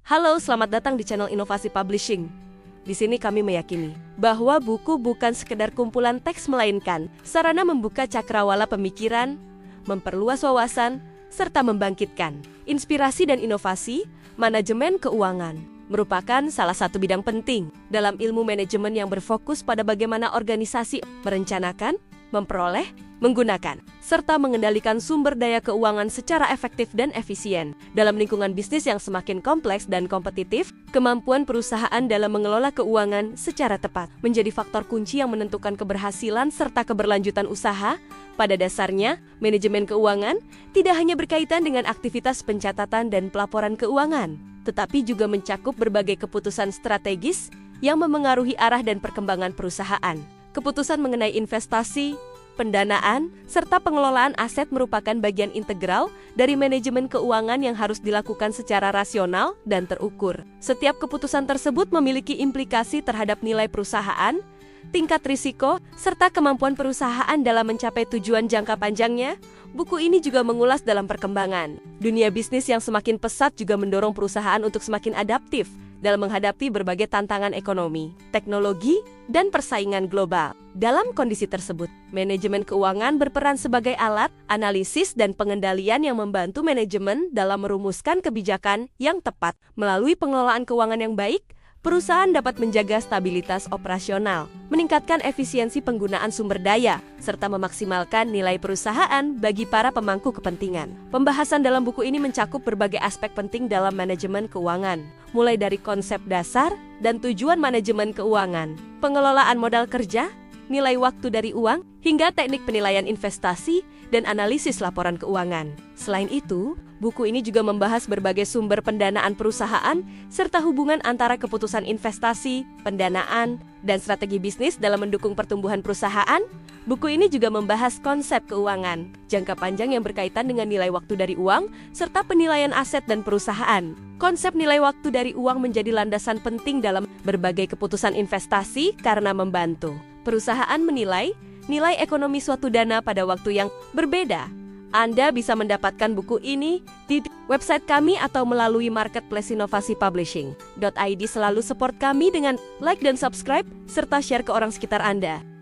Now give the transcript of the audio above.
Halo, selamat datang di channel Inovasi Publishing. Di sini kami meyakini bahwa buku bukan sekedar kumpulan teks, melainkan sarana membuka cakrawala pemikiran, memperluas wawasan, serta membangkitkan inspirasi dan inovasi. Manajemen keuangan merupakan salah satu bidang penting dalam ilmu manajemen yang berfokus pada bagaimana organisasi merencanakan, memperoleh, menggunakan, serta mengendalikan sumber daya keuangan secara efektif dan efisien. Dalam lingkungan bisnis yang semakin kompleks dan kompetitif, kemampuan perusahaan dalam mengelola keuangan secara tepat menjadi faktor kunci yang menentukan keberhasilan serta keberlanjutan usaha. Pada dasarnya, manajemen keuangan tidak hanya berkaitan dengan aktivitas pencatatan dan pelaporan keuangan, tetapi juga mencakup berbagai keputusan strategis yang memengaruhi arah dan perkembangan perusahaan. Keputusan mengenai investasi, pendanaan, serta pengelolaan aset merupakan bagian integral dari manajemen keuangan yang harus dilakukan secara rasional dan terukur. Setiap keputusan tersebut memiliki implikasi terhadap nilai perusahaan, tingkat risiko, serta kemampuan perusahaan dalam mencapai tujuan jangka panjangnya. Buku ini juga mengulas dalam perkembangan dunia bisnis yang semakin pesat, juga mendorong perusahaan untuk semakin adaptif dalam menghadapi berbagai tantangan ekonomi, teknologi, dan persaingan global. Dalam kondisi tersebut, manajemen keuangan berperan sebagai alat analisis dan pengendalian yang membantu manajemen dalam merumuskan kebijakan yang tepat. Melalui pengelolaan keuangan yang baik, perusahaan dapat menjaga stabilitas operasional, meningkatkan efisiensi penggunaan sumber daya, serta memaksimalkan nilai perusahaan bagi para pemangku kepentingan. Pembahasan dalam buku ini mencakup berbagai aspek penting dalam manajemen keuangan, mulai dari konsep dasar dan tujuan manajemen keuangan, pengelolaan modal kerja, nilai waktu dari uang, hingga teknik penilaian investasi dan analisis laporan keuangan. Selain itu, buku ini juga membahas berbagai sumber pendanaan perusahaan serta hubungan antara keputusan investasi, pendanaan, dan strategi bisnis dalam mendukung pertumbuhan perusahaan. Buku ini juga membahas konsep keuangan jangka panjang yang berkaitan dengan nilai waktu dari uang serta penilaian aset dan perusahaan. Konsep nilai waktu dari uang menjadi landasan penting dalam berbagai keputusan investasi karena membantu perusahaan menilai nilai ekonomi suatu dana pada waktu yang berbeda. Anda bisa mendapatkan buku ini di website kami atau melalui marketplace Inovasi Publishing.id. Selalu support kami dengan like dan subscribe, serta share ke orang sekitar Anda.